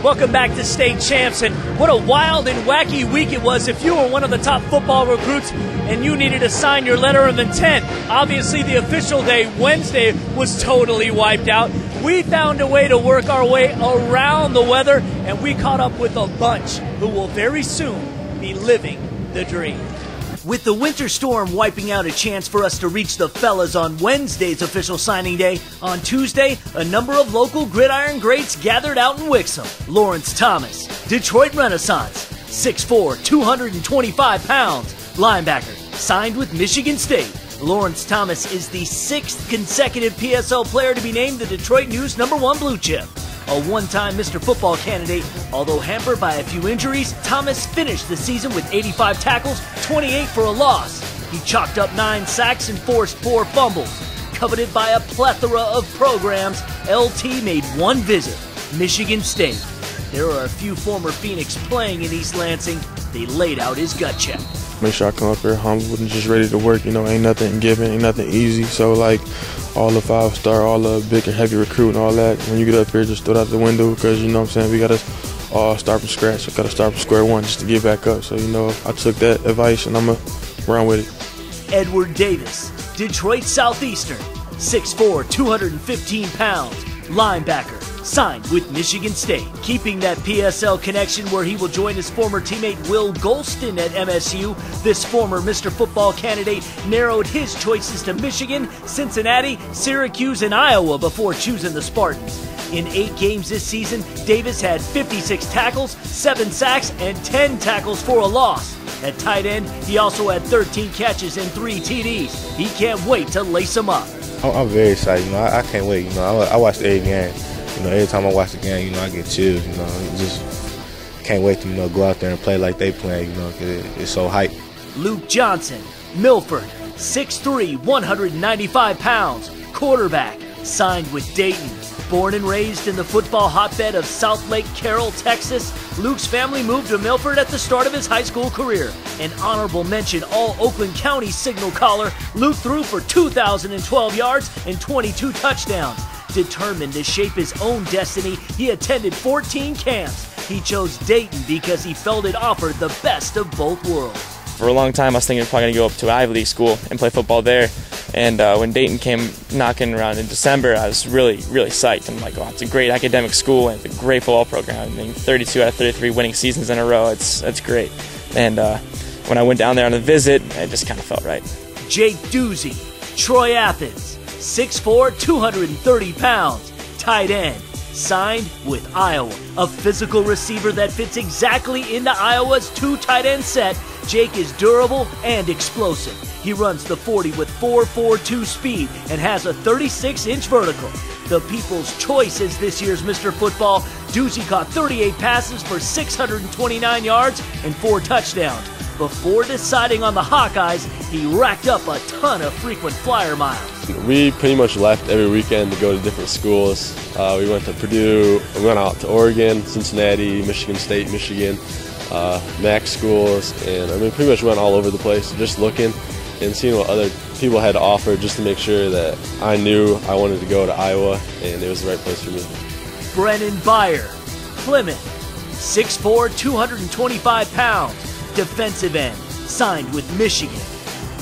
Welcome back to State Champs, and what a wild and wacky week it was if you were one of the top football recruits and you needed to sign your letter of intent. Obviously, the official day, Wednesday, was totally wiped out. We found a way to work our way around the weather, and we caught up with a bunch who will very soon be living the dream. With the winter storm wiping out a chance for us to reach the fellas on Wednesday's official signing day, on Tuesday, a number of local gridiron greats gathered out in Wixom. Lawrence Thomas, Detroit Renaissance, 6'4", 225 pounds, linebacker, signed with Michigan State. Lawrence Thomas is the 6th consecutive PSL player to be named the Detroit News #1 blue chip. A one-time Mr. Football candidate, although hampered by a few injuries, Thomas finished the season with 85 tackles, 28 for a loss. He chalked up 9 sacks and forced 4 fumbles. Coveted by a plethora of programs, LT made one visit, Michigan State. There are a few former Phoenix playing in East Lansing. They laid out his gut check. Make sure I come up here humble and just ready to work. You know, ain't nothing given, ain't nothing easy. So, like, all the 5-star, all the big and heavy recruit and all that, when you get up here, just throw it out the window because, you know what I'm saying, we got to all start from scratch. We got to start from square one just to get back up. So, you know, I took that advice and I'm going to run with it. Edward Davis, Detroit Southeastern, 6'4", 215 pounds, linebacker, signed with Michigan State. Keeping that PSL connection where he will join his former teammate Will Golston at MSU, this former Mr. Football candidate narrowed his choices to Michigan, Cincinnati, Syracuse, and Iowa before choosing the Spartans. In 8 games this season, Davis had 56 tackles, 7 sacks, and 10 tackles for a loss. At tight end, he also had 13 catches and 3 TDs. He can't wait to lace them up. I'm very excited. You know, I can't wait. You know, I watched every game. You know, every time I watch the game, you know, I get chills. You know, just can't wait to, you know, go out there and play like they play. You know, 'cause it's so hype. Luke Johnson, Milford, 6'3", 195 pounds, quarterback, signed with Dayton. Born and raised in the football hotbed of South Lake Carroll, Texas, Luke's family moved to Milford at the start of his high school career. An honorable mention All-Oakland County signal caller, Luke threw for 2,012 yards and 22 touchdowns. Determined to shape his own destiny, he attended 14 camps. He chose Dayton because he felt it offered the best of both worlds. For a long time, I was thinking I was probably going to go up to an Ivy League school and play football there. And when Dayton came knocking around in December, I was really psyched. I'm like, oh, it's a great academic school and it's a great football program. I mean, 32 out of 33 winning seasons in a row. It's great. And when I went down there on a visit, it just kind of felt right. Jake Duzey, Troy Athens, 6'4", 230 pounds, tight end, signed with Iowa. A physical receiver that fits exactly into Iowa's 2 tight end set, Jake is durable and explosive. He runs the 40 with 4.42 speed and has a 36-inch vertical. The people's choice is this year's Mr. Football. Duzey caught 38 passes for 629 yards and 4 touchdowns. Before deciding on the Hawkeyes, he racked up a ton of frequent flyer miles. We pretty much left every weekend to go to different schools. We went to Purdue, we went out to Oregon, Cincinnati, Michigan State, Michigan, MAC schools, and I mean pretty much went all over the place just looking and seeing what other people had to offer just to make sure that I knew I wanted to go to Iowa and it was the right place for me. Brennen Beyer, Plymouth, 6'4", 225 pounds, defensive end, signed with Michigan.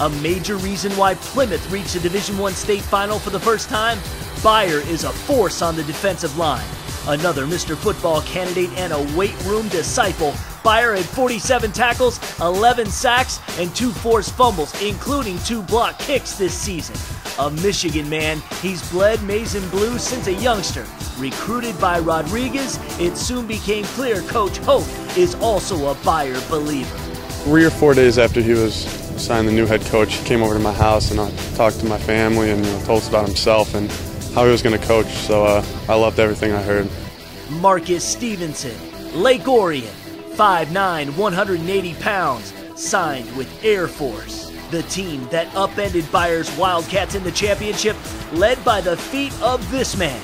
A major reason why Plymouth reached the Division I state final for the first time, Beyer is a force on the defensive line. Another Mr. Football candidate and a weight room disciple, Beyer had 47 tackles, 11 sacks, and 2 forced fumbles, including 2 blocked kicks this season. A Michigan man, he's bled maize and blue since a youngster. Recruited by Rodriguez, it soon became clear Coach Hope is also a Beyer believer. 3 or 4 days after he was signed the new head coach, he came over to my house and I talked to my family and told us about himself and how he was going to coach. So I loved everything I heard. Marques Stevenson, Lake Orion, 5'9", 180 pounds, signed with Air Force. The team that upended Beyer's Wildcats in the championship, led by the feet of this man.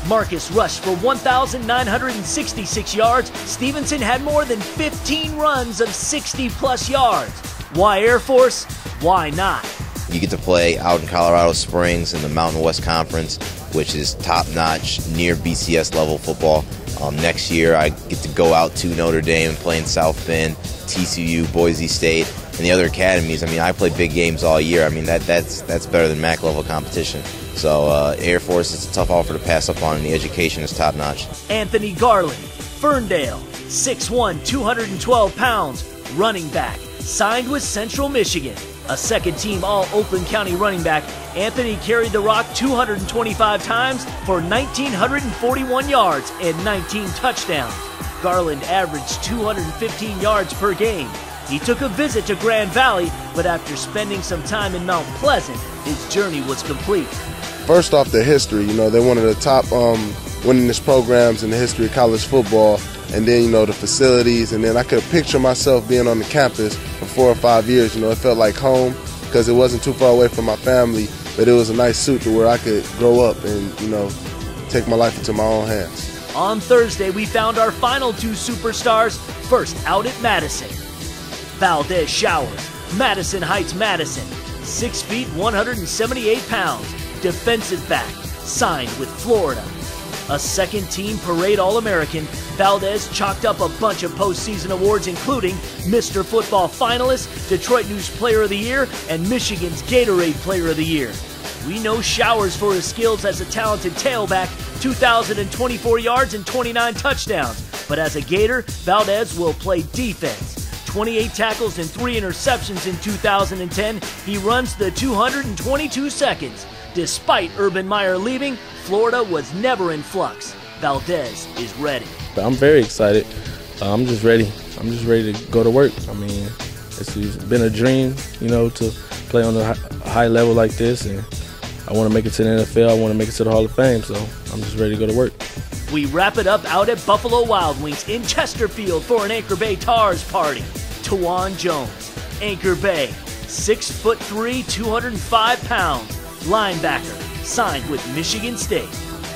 Marques rushed for 1,966 yards. Stevenson had more than 15 runs of 60-plus yards. Why Air Force? Why not? You get to play out in Colorado Springs in the Mountain West Conference, which is top-notch, near BCS level football. Next year, I get to go out to Notre Dame and play in South Bend, TCU, Boise State, and the other academies. I mean, I play big games all year. I mean, that's better than MAC level competition. So Air Force is a tough offer to pass up on, and the education is top notch. Anthony Garland, Ferndale, 6'1", 212 pounds, running back, signed with Central Michigan. A second-team All-Oakland County running back, Anthony carried the rock 225 times for 1,941 yards and 19 touchdowns. Garland averaged 215 yards per game. He took a visit to Grand Valley, but after spending some time in Mount Pleasant, his journey was complete. First off, the history. You know, they're one of the top winningest programs in the history of college football. And then, you know, the facilities. And then I could picture myself being on the campus for 4 or 5 years. You know, it felt like home because it wasn't too far away from my family. But it was a nice suit to where I could grow up and, you know, take my life into my own hands. On Thursday, we found our final 2 superstars, first out at Madison. Valdez Showers, Madison Heights Madison, 6 feet, 178 pounds, defensive back, signed with Florida. A second-team Parade All-American, Valdez chalked up a bunch of postseason awards, including Mr. Football finalist, Detroit News Player of the Year, and Michigan's Gatorade Player of the Year. We know Showers for his skills as a talented tailback, 2,024 yards and 29 touchdowns. But as a Gator, Valdez will play defense. 28 tackles and 3 interceptions in 2010. He runs the 222 seconds. Despite Urban Meyer leaving, Florida was never in flux. Valdez is ready. I'm very excited. I'm just ready. I'm just ready to go to work. I mean, it's been a dream, you know, to play on a high level like this, and I want to make it to the NFL. I want to make it to the Hall of Fame, so I'm just ready to go to work. We wrap it up out at Buffalo Wild Wings in Chesterfield for an Anchor Bay Tars party. Tawan Jones, Anchor Bay, 6'3", 205 pounds, linebacker, signed with Michigan State.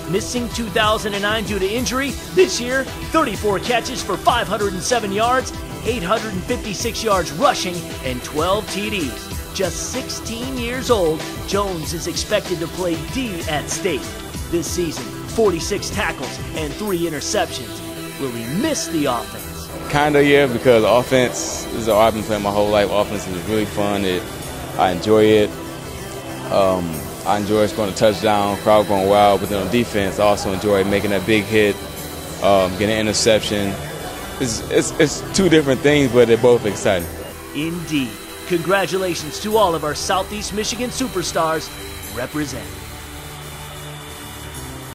Missing 2009 due to injury, this year 34 catches for 507 yards, 856 yards rushing, and 12 TDs. Just 16 years old, Jones is expected to play D at State. This season, 46 tackles and 3 interceptions. Will he miss the offense? Kinda, yeah, because offense is all I've been playing my whole life. Offense is really fun. I enjoy it. I enjoy scoring a touchdown, crowd going wild. But then on defense, I also enjoy making that big hit, getting an interception. It's 2 different things, but they're both exciting. Indeed. Congratulations to all of our Southeast Michigan superstars. Represent.